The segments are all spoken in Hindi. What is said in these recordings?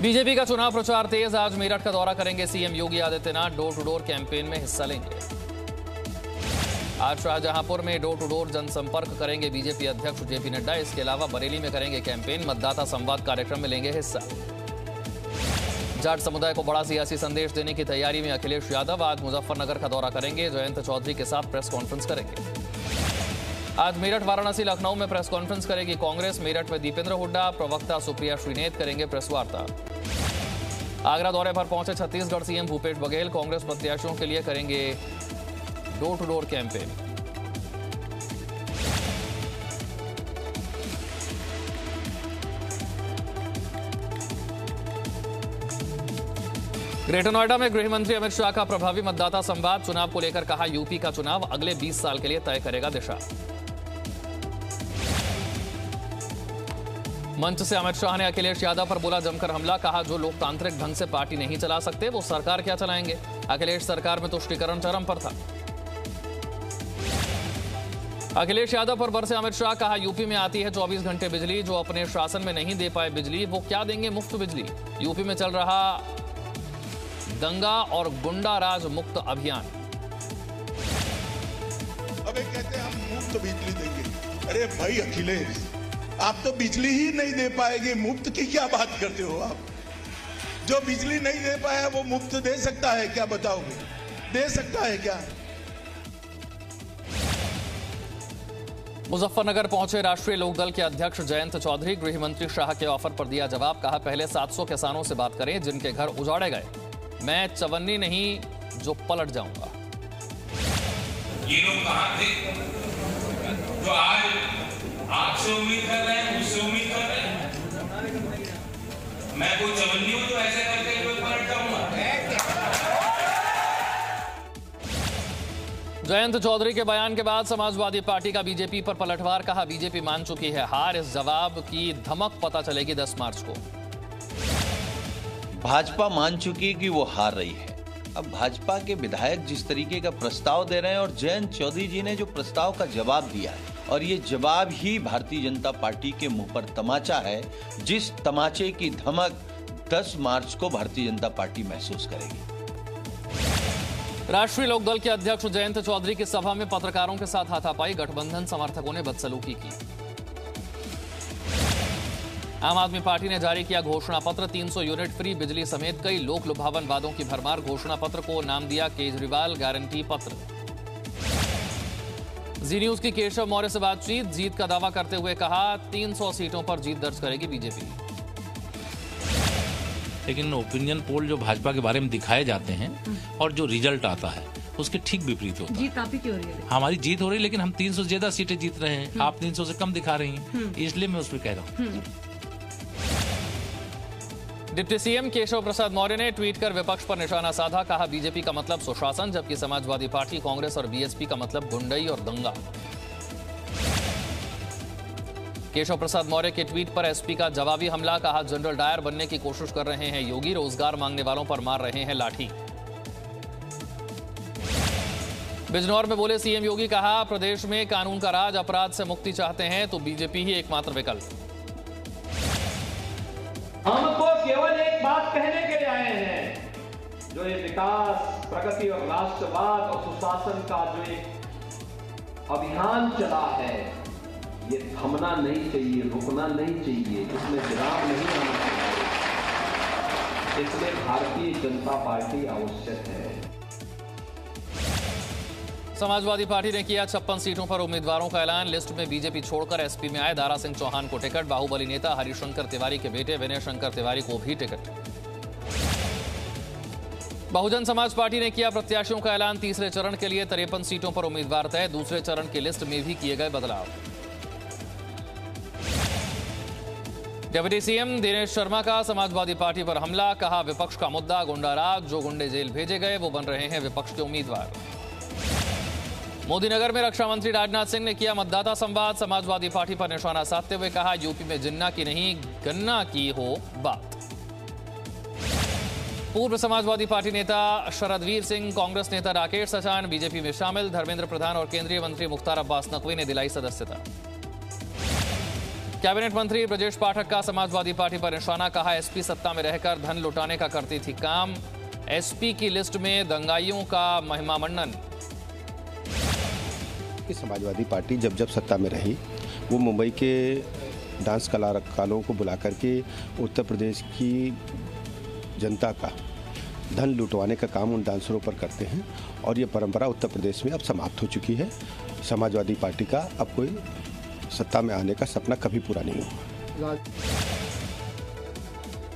बीजेपी का चुनाव प्रचार तेज। आज मेरठ का दौरा करेंगे CM Yogi Adityanath. Door to door campaign में हिस्सा लेंगे। आज शाहजहांपुर में डोर टू डोर जनसंपर्क करेंगे बीजेपी अध्यक्ष जेपी नड्डा। इसके अलावा बरेली में करेंगे कैंपेन। मतदाता संवाद कार्यक्रम में लेंगे हिस्सा। जाट समुदाय को बड़ा सियासी संदेश देने की तैयारी में अखिलेश यादव। आज मुजफ्फरनगर का दौरा करेंगे। जयंत चौधरी के साथ प्रेस कॉन्फ्रेंस करेंगे। आज मेरठ, वाराणसी, लखनऊ में प्रेस कॉन्फ्रेंस करेगी कांग्रेस। मेरठ में दीपेंद्र हुड्डा, प्रवक्ता सुप्रिया श्रीनेत करेंगे प्रेस वार्ता। आगरा दौरे पर पहुंचे छत्तीसगढ़ सीएम भूपेश बघेल। कांग्रेस प्रत्याशियों के लिए करेंगे door to door campaign. Greater Noida में गृह मंत्री अमित शाह का प्रभावी मतदाता संवाद। चुनाव को लेकर कहा, यूपी का चुनाव अगले 20 साल के लिए तय करेगा दिशा। मंच से अमित शाह ने अखिलेश यादव पर बोला जमकर हमला। कहा, जो लोकतांत्रिक ढंग से पार्टी नहीं चला सकते वो सरकार क्या चलाएंगे। अखिलेश सरकार में तुष्टीकरण चरम पर था। अखिलेश यादव पर बरसे अमित शाह। कहा, यूपी में आती है 24 घंटे बिजली। जो अपने शासन में नहीं दे पाए बिजली वो क्या देंगे मुफ्त बिजली। यूपी में चल रहा दंगा और गुंडा राज मुक्त अभियान। अबे कहते हैं हम मुफ्त बिजली देंगे। अरे भाई अखिलेश, आप तो बिजली ही नहीं दे पाएंगे, मुफ्त की क्या बात करते हो आप। जो बिजली नहीं दे पाया वो मुफ्त दे सकता है क्या, बताओगे? दे सकता है क्या? मुजफ्फरनगर पहुंचे राष्ट्रीय लोकदल के अध्यक्ष जयंत चौधरी। गृह मंत्री शाह के ऑफर पर दिया जवाब। कहा, पहले 700 किसानों से बात करें जिनके घर उजाड़े गए। मैं चवन्नी नहीं जो पलट जाऊंगा। ये लोग कहां थे जो आज आपसे उम्मीद कर रहे हैं, मुझसे उम्मीद कर रहे हैं? मैं कोई चवन्नी हूं जो ऐसे करके कोई पलट जाऊंगा? जयंत चौधरी के बयान के बाद समाजवादी पार्टी का बीजेपी पर पलटवार। कहा, बीजेपी मान चुकी है हार। इस जवाब की धमक पता चलेगी 10 मार्च को। भाजपा मान चुकी है कि वो हार रही है। अब भाजपा के विधायक जिस तरीके का प्रस्ताव दे रहे हैं और जयंत चौधरी जी ने जो प्रस्ताव का जवाब दिया है, और ये जवाब ही भारतीय जनता पार्टी के मुंह पर तमाचा है, जिस तमाचे की धमक 10 मार्च को भारतीय जनता पार्टी महसूस करेगी। राष्ट्रीय लोकदल के अध्यक्ष जयंत चौधरी की सभा में पत्रकारों के साथ हाथापाई। गठबंधन समर्थकों ने बदसलूकी की। आम आदमी पार्टी ने जारी किया घोषणा पत्र। 300 यूनिट फ्री बिजली समेत कई लोक लुभावन वादों की भरमार। घोषणा पत्र को नाम दिया केजरीवाल गारंटी पत्र। जी न्यूज की केशव मौर्य से बातचीत। जीत का दावा करते हुए कहा, 300 सीटों पर जीत दर्ज करेगी बीजेपी। लेकिन ओपिनियन पोल जो भाजपा के बारे में दिखाए जाते हैं और जो रिजल्ट आता है उसके ठीक विपरीत होता है। जीत आप ही की हो रही है। हमारी जीत हो रही है, लेकिन हम 300 से ज्यादा सीटें जीत रहे हैं। आप 300 से कम दिखा रही हैं, इसलिए मैं उसमें कह रहा हूँ। डिप्टी सीएम केशव प्रसाद मौर्य ने ट्वीट कर विपक्ष पर निशाना साधा। कहा, बीजेपी का मतलब सुशासन, जबकि समाजवादी पार्टी, कांग्रेस और बीएसपी का मतलब गुंडई और दंगा। केशव प्रसाद मौर्य के ट्वीट पर एसपी का जवाबी हमला। कहा, जनरल डायर बनने की कोशिश कर रहे हैं योगी। रोजगार मांगने वालों पर मार रहे हैं लाठी। बिजनौर में बोले सीएम योगी। कहा, प्रदेश में कानून का राज, अपराध से मुक्ति चाहते हैं तो बीजेपी ही एकमात्र विकल्प। हमको केवल एक बात कहने के लिए आए हैं, जो ये विकास, प्रगति और राष्ट्रवाद और सुशासन का जो एक अभियान चला है, ये थमना नहीं चाहिए, रुकना नहीं चाहिए, इसमें विराम नहीं आना चाहिए। इसलिए भारतीय जनता पार्टी आवश्यक है। समाजवादी पार्टी ने किया 56 सीटों पर उम्मीदवारों का ऐलान। लिस्ट में बीजेपी छोड़कर एसपी में आए दारा सिंह चौहान को टिकट। बाहुबली नेता हरिशंकर तिवारी के बेटे विनय शंकर तिवारी को भी टिकट। बहुजन समाज पार्टी ने किया प्रत्याशियों का ऐलान। तीसरे चरण के लिए 53 सीटों पर उम्मीदवार तय। दूसरे चरण की लिस्ट में भी किए गए बदलाव। डिप्टी सीएम दिनेश शर्मा का समाजवादी पार्टी पर हमला। कहा, विपक्ष का मुद्दा गुंडा राज, जो गुंडे जेल भेजे गए वो बन रहे हैं विपक्ष के उम्मीदवार। मोदीनगर में रक्षा मंत्री राजनाथ सिंह ने किया मतदाता संवाद। समाजवादी पार्टी पर निशाना साधते हुए कहा, यूपी में जिन्ना की नहीं गन्ना की हो बात। पूर्व समाजवादी पार्टी नेता शरदवीर सिंह, कांग्रेस नेता राकेश सचान बीजेपी में शामिल। धर्मेंद्र प्रधान और केंद्रीय मंत्री मुख्तार अब्बास नकवी ने दिलाई सदस्यता। कैबिनेट मंत्री ब्रजेश पाठक का समाजवादी पार्टी पर निशाना, कहा एसपी सत्ता में रहकर धन लुटाने का करती थी काम। एसपी की लिस्ट में दंगाइयों का महिमा मंडन। समाजवादी पार्टी जब जब सत्ता में रही वो मुंबई के डांस कलाकारों को बुला करके उत्तर प्रदेश की जनता का धन लुटवाने का काम उन डांसरों पर करते हैं और ये परंपरा उत्तर प्रदेश में अब समाप्त हो चुकी है। समाजवादी पार्टी का अब कोई सत्ता में आने का सपना कभी पूरा नहीं हुआ।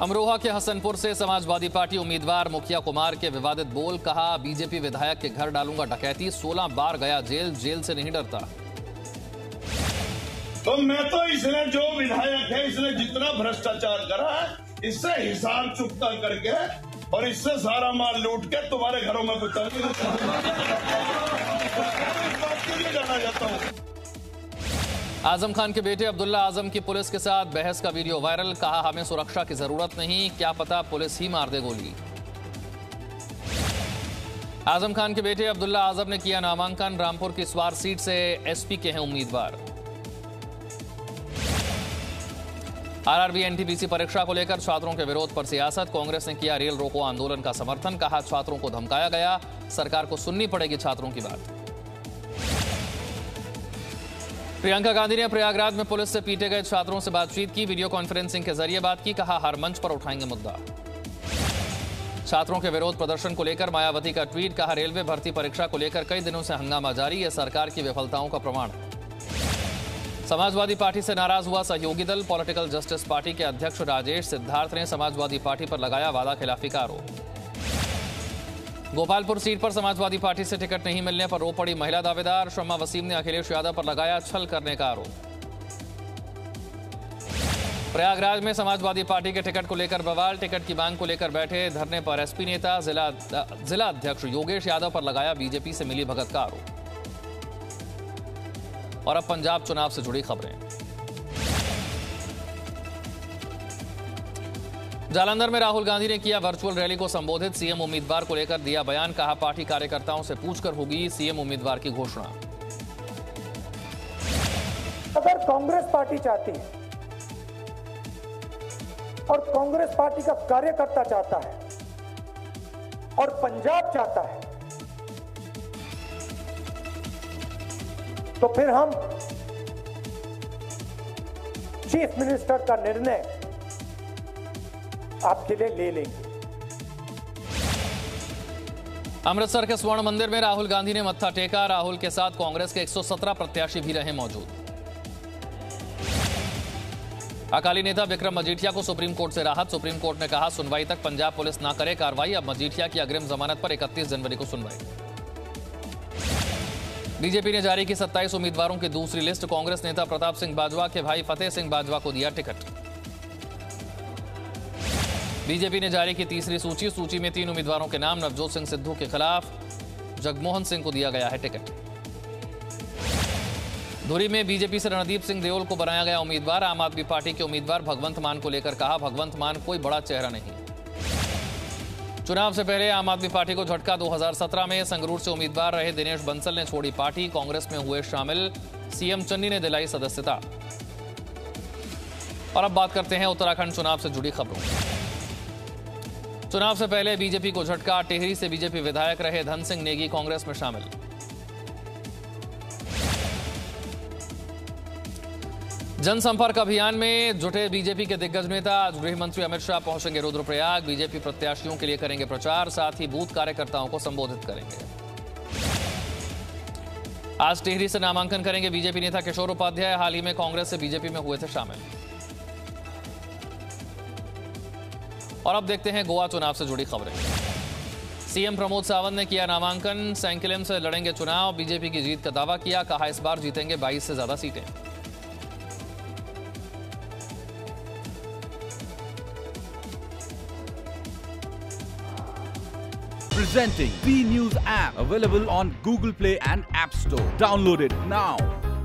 अमरोहा के हसनपुर से समाजवादी पार्टी उम्मीदवार मुखिया कुमार के विवादित बोल, कहा बीजेपी विधायक के घर डालूंगा डकैती, 16 बार गया जेल से नहीं डरता। तो मैं तो इसने जो विधायक है इसने जितना भ्रष्टाचार करा है इससे हिसाब चुकता करके और इससे सारा माल लूट के तुम्हारे घरों में जाना जाता हूँ। आजम खान के बेटे अब्दुल्ला आजम की पुलिस के साथ बहस का वीडियो वायरल, कहा हमें सुरक्षा की जरूरत नहीं, क्या पता पुलिस ही मार दे गोली। आजम खान के बेटे अब्दुल्ला आजम ने किया नामांकन, रामपुर की स्वार सीट से एसपी के हैं उम्मीदवार। आरआरबी एनटीपीसी परीक्षा को लेकर छात्रों के विरोध पर सियासत, कांग्रेस ने किया रेल रोको आंदोलन का समर्थन, कहा छात्रों को धमकाया गया, सरकार को सुननी पड़ेगी छात्रों की बात। प्रियंका गांधी ने प्रयागराज में पुलिस से पीटे गए छात्रों से बातचीत की, वीडियो कॉन्फ्रेंसिंग के जरिए बात की, कहा हर मंच पर उठाएंगे मुद्दा। छात्रों के विरोध प्रदर्शन को लेकर मायावती का ट्वीट, कहा रेलवे भर्ती परीक्षा को लेकर कई दिनों से हंगामा जारी, यह सरकार की विफलताओं का प्रमाण है। समाजवादी पार्टी से नाराज हुआ सहयोगी दल, पॉलिटिकल जस्टिस पार्टी के अध्यक्ष राजेश सिद्धार्थ ने समाजवादी पार्टी पर लगाया वादा खिलाफी का आरोप। गोपालपुर सीट पर समाजवादी पार्टी से टिकट नहीं मिलने पर रो पड़ी महिला दावेदार, शम्मा वसीम ने अखिलेश यादव पर लगाया छल करने का आरोप। प्रयागराज में समाजवादी पार्टी के टिकट को लेकर बवाल, टिकट की मांग को लेकर बैठे धरने पर एसपी नेता, जिला अध्यक्ष योगेश यादव पर लगाया बीजेपी से मिली भगत का आरोप। और अब पंजाब चुनाव से जुड़ी खबरें। जालंधर में राहुल गांधी ने किया वर्चुअल रैली को संबोधित, सीएम उम्मीदवार को लेकर दिया बयान, कहा पार्टी कार्यकर्ताओं से पूछकर होगी सीएम उम्मीदवार की घोषणा। अगर कांग्रेस पार्टी चाहती है और कांग्रेस पार्टी का कार्यकर्ता चाहता है और पंजाब चाहता है तो फिर हम चीफ मिनिस्टर का निर्णय आपके लिए ले लेंगे। अमृतसर के स्वर्ण मंदिर में राहुल गांधी ने मत्था टेका, राहुल के साथ कांग्रेस के 117 प्रत्याशी भी रहे मौजूद। अकाली नेता विक्रम मजीठिया को सुप्रीम कोर्ट से राहत, सुप्रीम कोर्ट ने कहा सुनवाई तक पंजाब पुलिस ना करे कार्रवाई, अब मजीठिया की अग्रिम जमानत पर 31 जनवरी को सुनवाई। बीजेपी ने जारी की 27 उम्मीदवारों की दूसरी लिस्ट, कांग्रेस नेता प्रताप सिंह बाजवा के भाई फतेह सिंह बाजवा को दिया टिकट। बीजेपी ने जारी की तीसरी सूची में 3 उम्मीदवारों के नाम, नवजोत सिंह सिद्धू के खिलाफ जगमोहन सिंह को दिया गया है टिकट। धुरी में बीजेपी से रणदीप सिंह देओल को बनाया गया उम्मीदवार, आम आदमी पार्टी के उम्मीदवार भगवंत मान को लेकर कहा भगवंत मान कोई बड़ा चेहरा नहीं। चुनाव से पहले आम आदमी पार्टी को झटका, 2017 में संगरूर से उम्मीदवार रहे दिनेश बंसल ने छोड़ी पार्टी, कांग्रेस में हुए शामिल, सीएम चन्नी ने दिलाई सदस्यता। और अब बात करते हैं उत्तराखंड चुनाव से जुड़ी खबरों। चुनाव से पहले बीजेपी को झटका, टिहरी से बीजेपी विधायक रहे धन सिंह नेगी कांग्रेस में शामिल। जनसंपर्क अभियान में जुटे बीजेपी के दिग्गज नेता, आज गृह मंत्री अमित शाह पहुंचेंगे रुद्रप्रयाग, बीजेपी प्रत्याशियों के लिए करेंगे प्रचार, साथ ही बूथ कार्यकर्ताओं को संबोधित करेंगे। आज टिहरी से नामांकन करेंगे बीजेपी नेता किशोर उपाध्याय, हाल ही में कांग्रेस से बीजेपी में हुए थे शामिल। और अब देखते हैं गोवा चुनाव से जुड़ी खबरें। सीएम प्रमोद सावंत ने किया नामांकन, सैंकिलम से लड़ेंगे चुनाव, बीजेपी की जीत का दावा किया, कहा इस बार जीतेंगे 22 से ज्यादा सीटें। Presenting B News app, available on Google Play and App Store. Download it now.